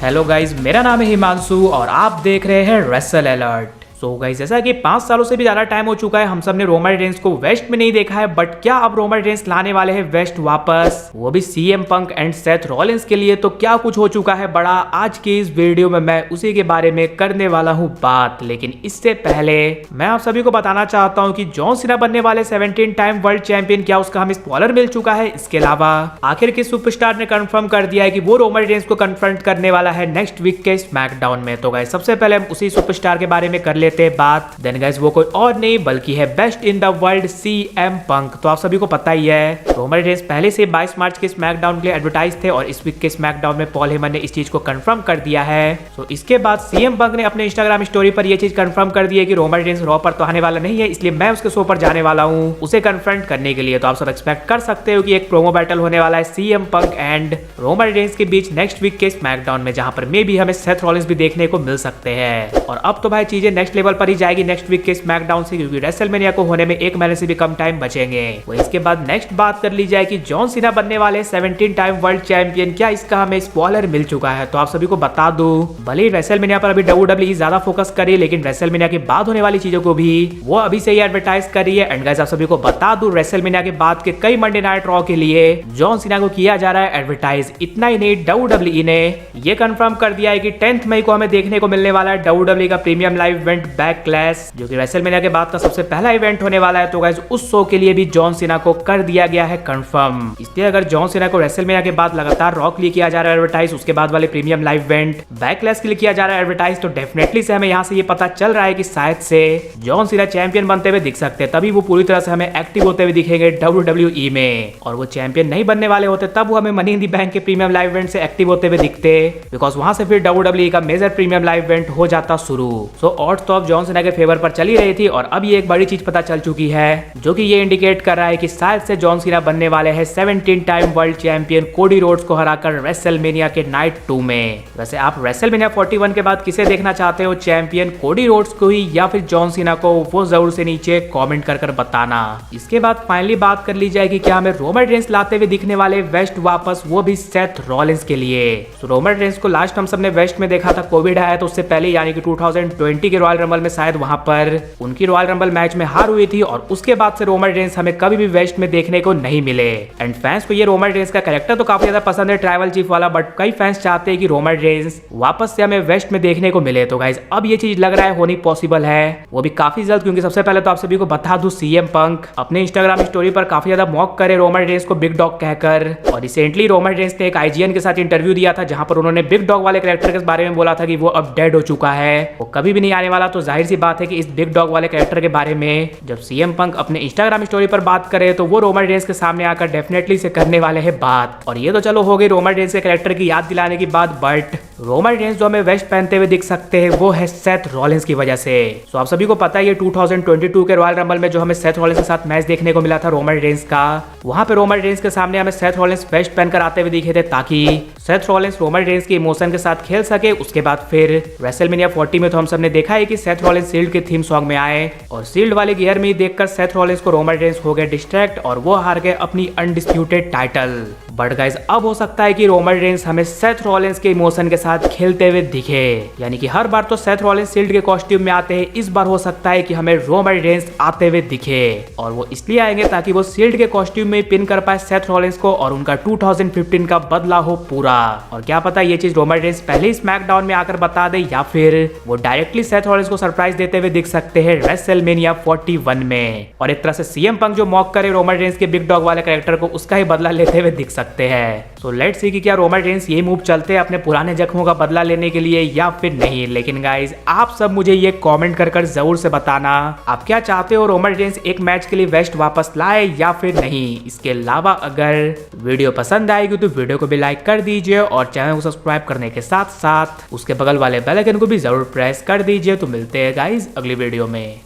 Hello guys, मेरा नाम है हिमांशु और आप देख रहे हैं रेसल अलर्ट। सो गाइज, जैसा कि 5 सालों से भी ज्यादा टाइम हो चुका है हम सब ने रोमन रेंस को वेस्ट में नहीं देखा है, बट क्या अब रोमन रेंस लाने वाले हैं वेस्ट वापस, वो भी CM Punk and Seth Rollins के लिए। तो क्या कुछ हो चुका है बड़ा, आज की इस वीडियो में मैं उसी के बारे में करने वाला हूँ बात। लेकिन इससे पहले मैं आप सभी को बताना चाहता हूँ कि जॉन सीना बनने वाले 17 टाइम वर्ल्ड चैंपियन, क्या उसका हमें स्पॉइलर मिल चुका है। इसके अलावा आखिर किस सुपरस्टार ने कंफर्म कर दिया है कि वो रोमन रेंस को कन्फ्रंट करने वाला है नेक्स्ट वीक के स्मैकडाउन में। तो गाइस, सबसे पहले हम उसी सुपरस्टार के बारे में कर लेते हैं बात। देन गाइस, वो कोई और नहीं बल्कि है best in the world CM Punk. तो आप सभी को पता ही है रोमन रेंस पहले से 22 मार्च के स्मैकडाउन के लिए एडवर्टाइज थे और इस वीक के स्मैकडाउन में पॉल हेमन ने इस चीज को कंफर्म कर दिया है। तो इसके बाद सीएम पंक ने अपने इंस्टाग्राम स्टोरी पर यह चीज कंफर्म कर दी है कि रोमन रेंस रॉ पर तो आने वाला नहीं है, इसलिए मैं उसके शो पर जाने वाला हूँ उसे कन्फ्रंट करने के लिए। तो आप सब एक्सपेक्ट कर सकते हो कि एक प्रोमो बैटल होने वाला है CM Punk and Roman Reigns के बीच नेक्स्ट वीक के स्मैकडाउन में, जहां पर मे भी हमें सेथ रॉलिंस भी देखने को मिल सकते हैं। और अब तो भाई चीजें नेक्स्ट लेवल पर ही जाएगी नेक्स्ट वीक के स्मैकडाउन से, क्योंकि रेसलमेनिया को होने में 1 महीने से भी कम टाइम बचेंगे। वो इसके बाद नेक्स्ट बात कर ली जाए कि जॉन सीना बनने वाले 17 टाइम वर्ल्ड चैंपियन, क्या इसका हमें स्पॉइलर मिल चुका है। तो आप सभी को बता दूं, भले ही रेसलमेनिया पर अभी WWE ज्यादा फोकस करे, लेकिन रेसलमेनिया के बाद होने वाली चीजों को भी वो अभी से ही एडवर्टाइज कर रही है। एंड गाइस, आप सभी को बता दूं, रेसलमेनिया के बाद के कई मंडे नाइट रॉ के लिए जॉन सीना को किया जा रहा है एडवर्टाइज। इतना ही नहीं, WWE ने ये कंफर्म कर दिया है कि 10 मई को हमें देखने को मिलने वाला है WWE का प्रीमियम लाइव इवेंट बैकलैश, जो कि रेसलमेनिया के बाद का सबसे पहला इवेंट होने वाला है। तो गाइस, उस शो के लिए भी जॉन सीना को कर दिया गया है कंफर्म। इसलिए अगर जॉन सीना को रेसलमेनिया के बाद लगातार रॉ के लिए किया जा रहा है एडवर्टाइज, उसके बाद वाले प्रीमियम लाइव इवेंट बैकलैश के लिए किया जा रहा है एडवर्टाइज, तो डेफिनेटली से हमें यहाँ से ये पता चल रहा है कि शायद से जॉन सीना चैंपियन बनते हुए दिख सकते हैं। तभी वो पूरी तरह से हमें एक्टिव होते हुए दिखेंगे WWE में। और वो चैंपियन नहीं बनने वाले होते तब वो हमें मनी इन दी बैंक के प्रीमियम लाइव इवेंट से एक्टिव होते हुए दिखते, बिकॉज वहां से फिर WWE का मेजर प्रीमियम लाइव इवेंट हो जाता शुरू। सो ऑड्स तो अब जॉन सीना के फेवर पर चली रही थी, और अब ये एक बड़ी चीज पता चल चुकी है जो कि ये इंडिकेट कर रहा है कि शायद से जॉन सीना बनने वाले हैं 17 time world champion Cody Rhodes को हराकर रेसलमेनिया के नाइट 2 में। वैसे आप रेसलमेनिया 41 के बाद किसे देखना चाहते हो, चैंपियन कोडी रोड्स को ही या फिर जॉन सीना को, वो जरूर से नीचे कमेंट कर बताना। इसके बाद फाइनली बात कर ली जाए कि क्या हमें रोमन रेंस लाते हुए दिखने वाले वेस्ट वापस, वो भी सेथ रॉलिंस के लिए। तो रोमन रेंस को लास्ट हम सबने वेस्ट में देखा था, कोविड आया तो उससे पहले यानी कि 2020 के रॉयल रंबल में शायद वहां पर उनकी रॉयल रंबल मैच में हार हुई थी, और उसके बाद से रोमन रेंस हमें कभी भी वेस्ट में देखने को नहीं मिले। एंड फैंस को ये रोमन रेंस का कैरेक्टर तो काफी ज्यादा पसंद है, ट्राइबल चीफ वाला, बट कई फैंस चाहते हैं कि रोमन रेंस वापस से हमें वेस्ट में देखने को मिले। तो गाइस, अब ये चीज लग रहा है होनी पॉसिबल है, वो भी काफी जल्द, क्योंकि सबसे पहले तो आप सभी को बता दूं, सीएम पंक अपने इंस्टाग्राम स्टोरी पर काफी ज्यादा मॉक करे रोमन रेंस को बिग डॉग कहकर। और रिसेंटली रोमन रेंस ने एक IGN के साथ इंटरव्यू दिया था, जहां पर उन्होंने बिग डॉग वाले कैरेक्टर के बारे में बोला था कि वो अब डेड हो चुका है, वो कभी भी नहीं आने वाला। तो जाहिर सी बात है कि इस बिग डॉग वाले कैरेक्टर के बारे में जब सीएम पंक अपने इंस्टाग्राम स्टोरी पर बात करे, तो वो रोमन रेंस के सामने आकर डेफिनेटली से करने वाले हैं बात। और ये तो चलो हो गई रोमन रेंस के कैरेक्टर की याद दिलाने की बात, बट रोमन रेंस जो हमें वेस्ट पहनते हुए दिख सकते हैं वो है सेथ रॉलिंस की वजह से। तो आप सभी को पता है, ये 2022 के रॉयल रंबल में जो हमें सेथ रॉलिंस के साथ मैच देखने को मिला था रोमन रेंस का, वहां पे रोमन रेंस के सामने हमें सेथ रॉलिंस वेस्ट पहनकर आते हुए दिखे थे, ताकि सेथ रॉलिंस रोमन रेंस के इमोशन के साथ खेल सके। उसके बाद फिर रेसलमेनिया 40 में तो हम सबने देखा है कि सेथ रॉलिंस शील्ड के थीम सॉन्ग में आए, और शील्ड वाले गियर में देखकर सेथ रॉलिंस को रोमन रेंस हो गए डिस्ट्रैक्ट, और वो हार गए अपनी अनडिस्प्यूटेड टाइटल। बट गाइस, अब हो सकता है कि रोमन रेंस हमें सेथ रॉलिंस के इमोशन के साथ खेलते हुए दिखे, यानी कि हर बार तो सेथ रॉलिंस शील्ड के कॉस्ट्यूम में आते हैं, इस बार हो सकता है कि हमें रोमन रेंस आते हुए दिखे। और वो इसलिए आएंगे ताकि वो शील्ड के कॉस्ट्यूम में पिन कर पाए सेथ रॉलिंस को, और उनका 2015 का बदला हो पूरा। और क्या पता ये चीज रोमन रेंस पहले ही स्मैकडाउन में आकर बता दे, या फिर वो डायरेक्टली सेथ रॉलिंस को सरप्राइज देते हुए दिख सकते हैं रेसलमेनिया 41 में। और एक तरह से सीएम पंक जो मॉक करे रोमन रेंस के बिग डॉग वाले कैरेक्टर को, उसका ही बदला लेते हुए दिख सकते हैं। तो लेट्स सी कि क्या रोमन रेंस ये मूव चलते हैं अपने पुराने जख्मों का बदला लेने के लिए या फिर नहीं। लेकिन गाइस, आप सब मुझे ये कमेंट कर जरूर से बताना, आप क्या चाहते हो, रोमन रेंस एक मैच के लिए वेस्ट वापस लाए या फिर नहीं। इसके अलावा अगर वीडियो पसंद आएगी तो वीडियो को भी लाइक कर दीजिए, और चैनल को सब्सक्राइब करने के साथ साथ उसके बगल वाले बेल आइकन को भी जरूर प्रेस कर दीजिए। तो मिलते हैं गाइस अगली वीडियो में।